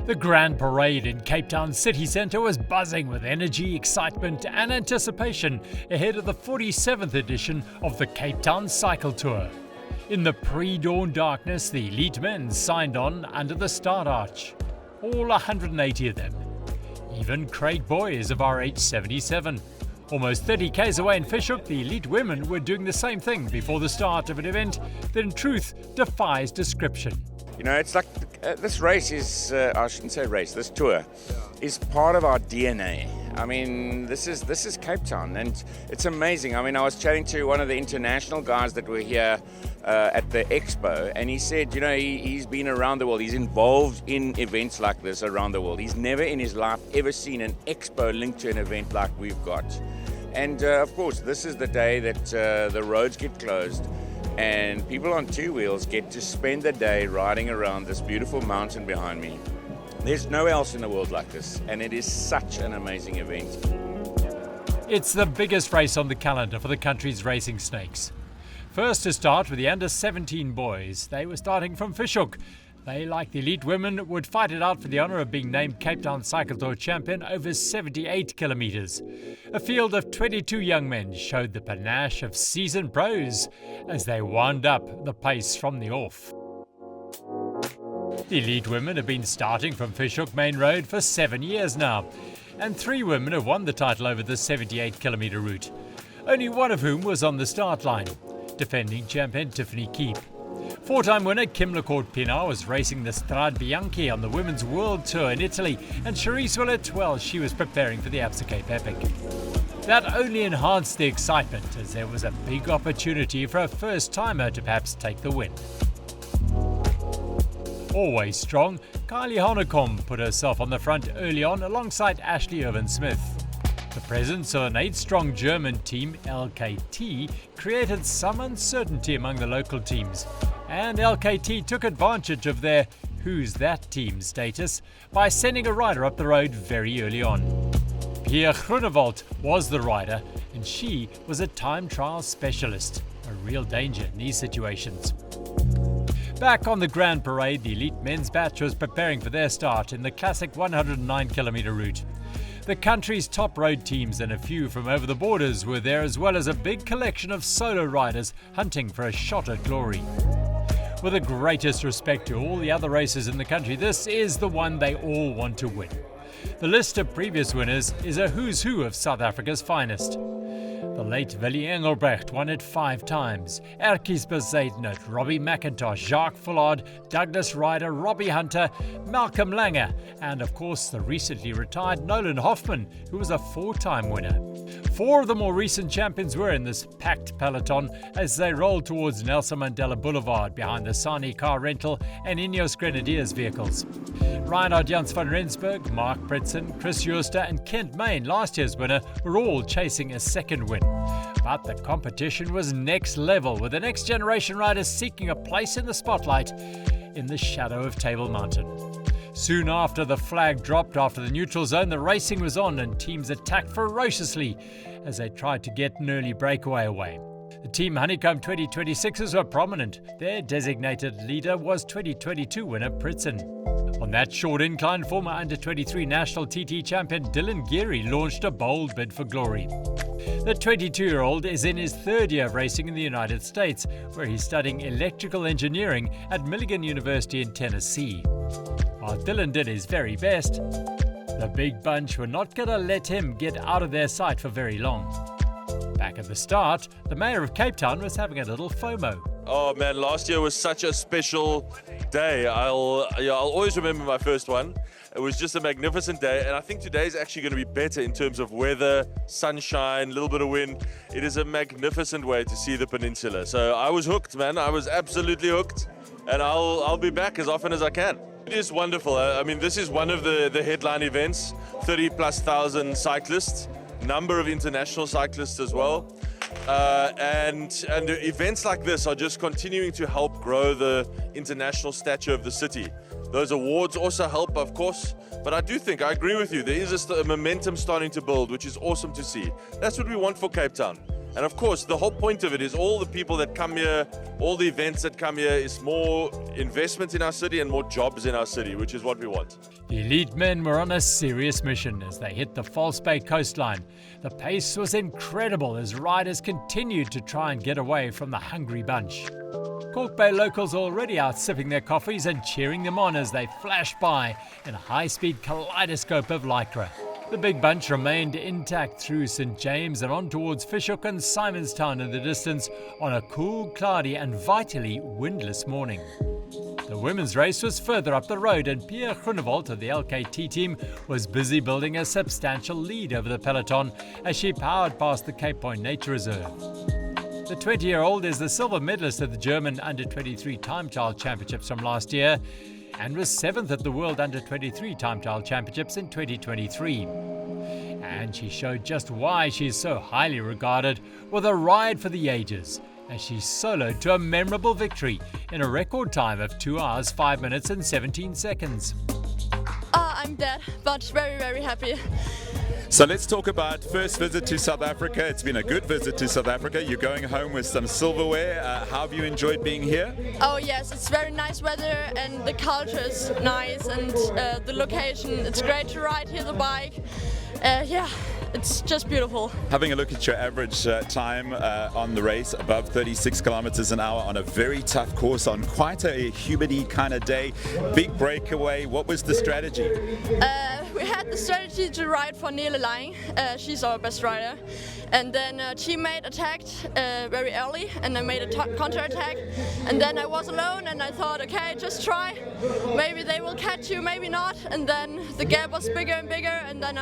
The Grand Parade in Cape Town city centre was buzzing with energy, excitement and anticipation ahead of the 47th edition of the Cape Town Cycle Tour. In the pre-dawn darkness, the elite men signed on under the start arch. All 180 of them. Even Craig Boys of RH77. Almost 30 k's away in Fishhook, the elite women were doing the same thing before the start of an event that in truth defies description. You know, it's like this race is, I shouldn't say race, this tour is part of our DNA. I mean, this is Cape Town, and it's amazing. I mean, I was chatting to one of the international guys that were here at the expo, and he said, you know, he's been around the world. He's involved in events like this around the world. He's never in his life ever seen an expo linked to an event like we've got. And of course, this is the day that the roads get closed and people on two wheels get to spend the day riding around this beautiful mountain behind me. There's nowhere else in the world like this, and it is such an amazing event. It's the biggest race on the calendar for the country's racing snakes. First to start with the under-17 boys. They were starting from Fishhook. They, like the elite women, would fight it out for the honour of being named Cape Town Cycle Tour champion over 78 kilometres. A field of 22 young men showed the panache of seasoned pros as they wound up the pace from the off. The elite women have been starting from Fishhook Main Road for 7 years now, and 3 women have won the title over the 78 kilometre route, only one of whom was on the start line, defending champion Tiffany Keep. 4-time winner Kim Lecourt-Pienaar was racing the Strade Bianchi on the Women's World Tour in Italy, and Charisse Willett, well, she was preparing for the Absa Cape Epic. That only enhanced the excitement as there was a big opportunity for a first-timer to perhaps take the win. Always strong, Kylie Honeycomb put herself on the front early on alongside Ashley Irvin-Smith. The presence of an 8-strong German team, LKT, created some uncertainty among the local teams, and LKT took advantage of their "who's that team" status by sending a rider up the road very early on. Pia Groenewald was the rider, and she was a time trial specialist, a real danger in these situations. Back on the Grand Parade, the elite men's batch was preparing for their start in the classic 109 kilometre route. The country's top road teams and a few from over the borders were there, as well as a big collection of solo riders hunting for a shot at glory. With the greatest respect to all the other races in the country, this is the one they all want to win. The list of previous winners is a who's who of South Africa's finest. The late Willie Engelbrecht won it 5 times. Erkies Bezuidenhout, Robbie McIntosh, Jacques Fullard, Douglas Ryder, Robbie Hunter, Malcolm Langer, and of course the recently retired Nolan Hoffman, who was a 4-time winner. 4 of the more recent champions were in this packed peloton as they rolled towards Nelson Mandela Boulevard behind the Sani car rental and Ineos Grenadiers vehicles. Reinhard Jans van Rensburg, Mark Britson, Chris Jooster and Kent Main, last year's winner, were all chasing a second win. But the competition was next level, with the next generation riders seeking a place in the spotlight in the shadow of Table Mountain. Soon after the flag dropped after the neutral zone, the racing was on and teams attacked ferociously as they tried to get an early breakaway away. The Team Honeycomb 2026s were prominent. Their designated leader was 2022 winner Pritson. On that short incline, former under-23 national TT champion Dylan Geary launched a bold bid for glory. The 22-year-old is in his 3rd year of racing in the United States, where he's studying electrical engineering at Milligan University in Tennessee. While Dylan did his very best, the big bunch were not going to let him get out of their sight for very long. Back at the start, the mayor of Cape Town was having a little FOMO. Oh man, last year was such a special day. I'll always remember my first one. It was just a magnificent day, and I think today is actually going to be better in terms of weather, sunshine, a little bit of wind. It is a magnificent way to see the peninsula. So I was hooked, man. I was absolutely hooked, and I'll be back as often as I can. It is wonderful. I mean, this is one of the headline events, 30,000+ cyclists, number of international cyclists as well. And events like this are just continuing to help grow the international stature of the city. Those awards also help, of course, but I agree with you, there is a momentum starting to build, which is awesome to see. That's what we want for Cape Town. And of course, the whole point of it is all the people that come here, all the events that come here, is more investment in our city and more jobs in our city, which is what we want. The elite men were on a serious mission as they hit the False Bay coastline. The pace was incredible as riders continued to try and get away from the hungry bunch. Cork Bay locals already out sipping their coffees and cheering them on as they flashed by in a high-speed kaleidoscope of lycra. The big bunch remained intact through St James and on towards Fishhook and Simonstown in the distance on a cool, cloudy and vitally windless morning. The women's race was further up the road and Pierre Groenewold of the LKT team was busy building a substantial lead over the peloton as she powered past the Cape Point Nature Reserve. The 20-year-old is the silver medalist at the German Under-23 Time Trial Championships from last year and was 7th at the World Under-23 Time Trial Championships in 2023. And she showed just why she's so highly regarded with a ride for the ages as she soloed to a memorable victory in a record time of 2 hours, 5 minutes and 17 seconds. I'm dead, but very, very happy. So let's talk about first visit to South Africa. It's been a good visit to South Africa. You're going home with some silverware. How have you enjoyed being here? Oh yes, it's very nice weather and the culture is nice and the location. It's great to ride here the bike. Yeah, it's just beautiful. Having a look at your average time on the race, above 36 kilometers an hour on a very tough course on quite a humidity kind of day. Big breakaway. What was the strategy? We had the strategy to ride for Nele Lang. She's our best rider. And then teammate attacked very early and I made a counter-attack. And then I was alone and I thought, okay, just try. Maybe they will catch you, maybe not. And then the gap was bigger and bigger and then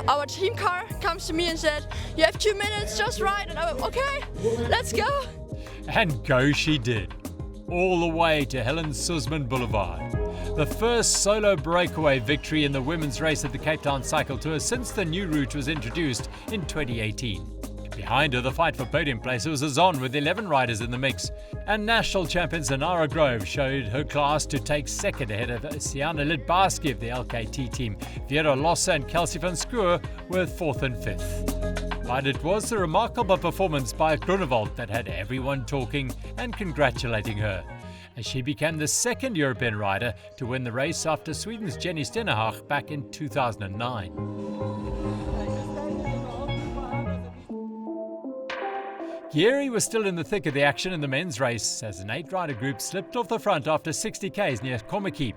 our team car comes to me and said, you have 2 minutes, just ride. And I went, okay, let's go. And go she did, all the way to Helen Suzman Boulevard. The first solo breakaway victory in the women's race at the Cape Town Cycle Tour since the new route was introduced in 2018. Behind her, the fight for podium places was on with 11 riders in the mix. And national champion Zanara Grove showed her class to take second ahead of Siana Lidbarski of the LKT team. Vera Lossa and Kelsey van Schoor were 4th and 5th. But it was the remarkable performance by Groenewold that had everyone talking and congratulating her, as she became the second European rider to win the race after Sweden's Jenny Stenehag back in 2009. Geary was still in the thick of the action in the men's race as an 8-rider group slipped off the front after 60 k's near Kommetjie.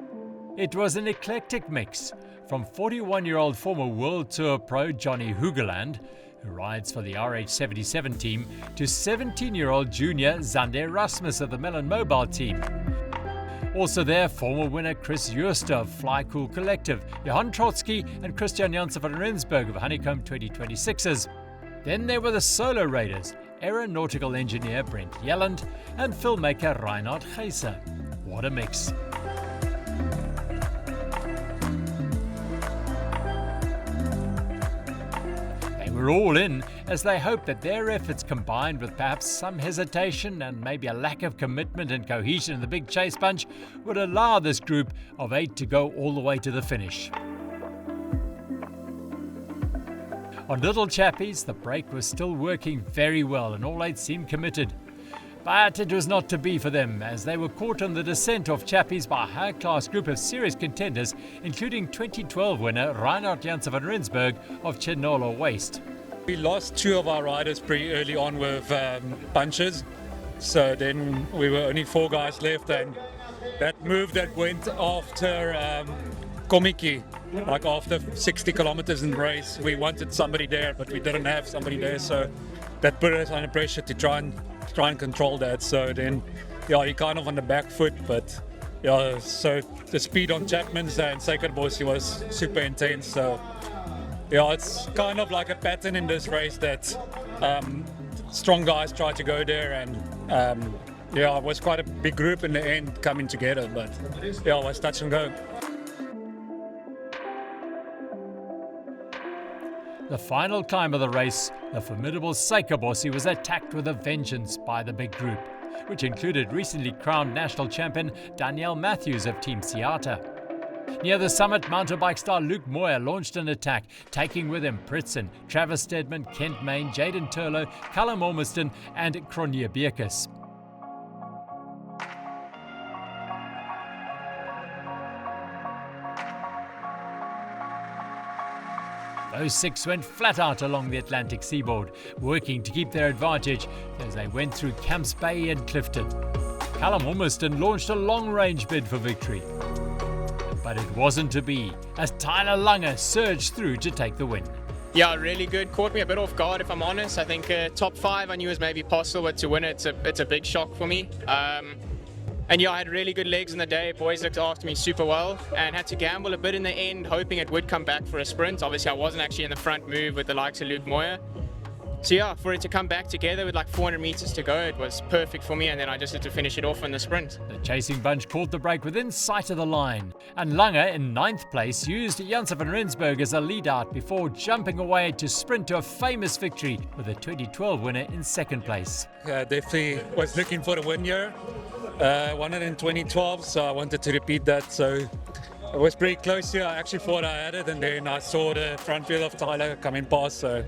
It was an eclectic mix, from 41-year-old former World Tour pro Johnny Hugeland, who rides for the RH77 team, to 17-year-old junior Zander Rasmus of the Mellon Mobile team. Also there, former winner Chris Jooster of Fly Cool Collective, Johan Trotsky and Christian Janssen van Rensburg of Honeycomb 2026ers. Then there were the solo raiders, aeronautical engineer Brent Yelland and filmmaker Reinhard Geyser. What a mix. Were all in as they hoped that their efforts, combined with perhaps some hesitation and maybe a lack of commitment and cohesion in the big chase bunch, would allow this group of 8 to go all the way to the finish. On Little Chappies, the brake was still working very well and all 8 seemed committed. But it was not to be for them, as they were caught on the descent of Chappies by a high-class group of serious contenders, including 2012 winner Reinhard Janssen van Rensburg of Chenola Waste. We lost 2 of our riders pretty early on with bunches, so then we were only 4 guys left, and that move that went after Kommetjie, like after 60 kilometers in the race, we wanted somebody there, but we didn't have somebody there, so that put us under pressure to try and control that. So then, yeah, you're kind of on the back foot, but yeah, so the speed on Chapman's and Suikerbossie was super intense. So yeah, it's kind of like a pattern in this race that strong guys try to go there, and yeah, it was quite a big group in the end coming together, but yeah, it was touch and go. The final climb of the race, the formidable Suikerbossie was attacked with a vengeance by the big group, which included recently crowned national champion Danielle Matthews of Team Ciata. Near the summit, mountain bike star Luke Moyer launched an attack, taking with him Pritson, Travis Stedman, Kent Main, Jaden Turlow, Callum Ormiston and Cronje Bierkes. Those six went flat out along the Atlantic seaboard, working to keep their advantage as they went through Camps Bay and Clifton. Callum Ormiston launched a long-range bid for victory. But it wasn't to be, as Tyler Lange surged through to take the win. Yeah, really good. Caught me a bit off guard, if I'm honest. I think top 5 I knew was maybe possible, but to win it's a big shock for me. And yeah, I had really good legs in the day. Boys looked after me super well and had to gamble a bit in the end, hoping it would come back for a sprint. Obviously, I wasn't actually in the front move with the likes of Luke Moyer. So yeah, for it to come back together with like 400 meters to go, it was perfect for me, and then I just had to finish it off in the sprint. The chasing bunch caught the break within sight of the line, and Lange in 9th place used Janse van Rensburg as a lead out before jumping away to sprint to a famous victory with the 2012 winner in 2nd place. Definitely was looking for a win here. Won it in 2012, so I wanted to repeat that. So it was pretty close here. I actually thought I had it, and then I saw the front wheel of Tyler coming past. So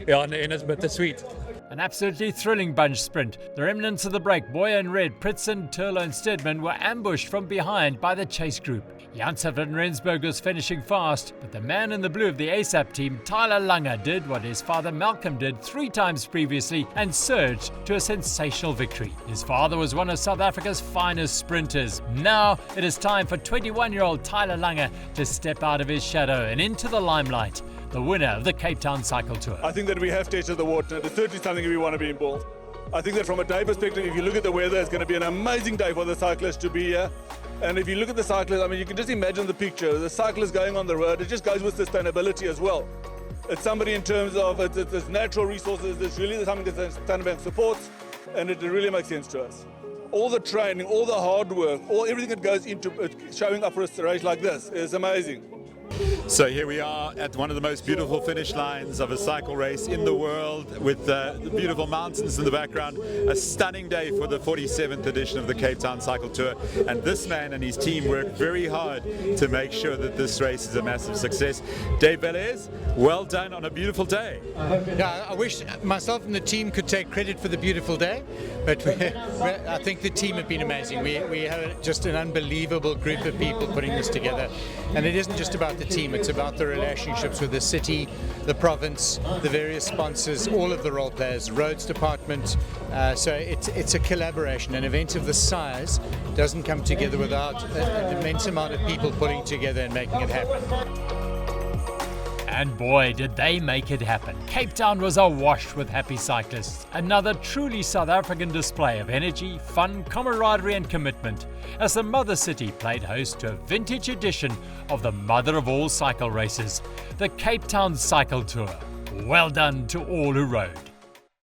yeah, in the end it's bittersweet. An absolutely thrilling bunch sprint. The remnants of the break, Boyer in red, Pritson, Turlow and Stedman were ambushed from behind by the chase group. Janse van Rensburg was finishing fast, but the man in the blue of the ASAP team, Tyler Lange, did what his father Malcolm did 3 times previously and surged to a sensational victory. His father was one of South Africa's finest sprinters. Now it is time for 21-year-old Tyler Lange to step out of his shadow and into the limelight. The winner of the Cape Town Cycle Tour. I think that we have tested the water, and it's certainly something we want to be involved. I think that from a day perspective, if you look at the weather, it's going to be an amazing day for the cyclists to be here. And if you look at the cyclists, I mean, you can just imagine the picture. The cyclists going on the road, it just goes with sustainability as well. It's somebody in terms of it's natural resources, it's really something that Sustainable supports, and it really makes sense to us. All the training, all the hard work, everything that goes into showing up for a race like this is amazing. So here we are at one of the most beautiful finish lines of a cycle race in the world, with the beautiful mountains in the background. A stunning day for the 47th edition of the Cape Town Cycle Tour, and this man and his team worked very hard to make sure that this race is a massive success. Dave Velez, well done on a beautiful day. Yeah, I wish myself and the team could take credit for the beautiful day, but I think the team have been amazing. We have just an unbelievable group of people putting this together, and it isn't just about the team, it's about the relationships with the city, the province, the various sponsors, all of the role players, roads department. So it's a collaboration. An event of this size doesn't come together without an immense amount of people pulling together and making it happen. And boy, did they make it happen. Cape Town was awash with happy cyclists. Another truly South African display of energy, fun, camaraderie and commitment as the mother city played host to a vintage edition of the mother of all cycle races, the Cape Town Cycle Tour. Well done to all who rode.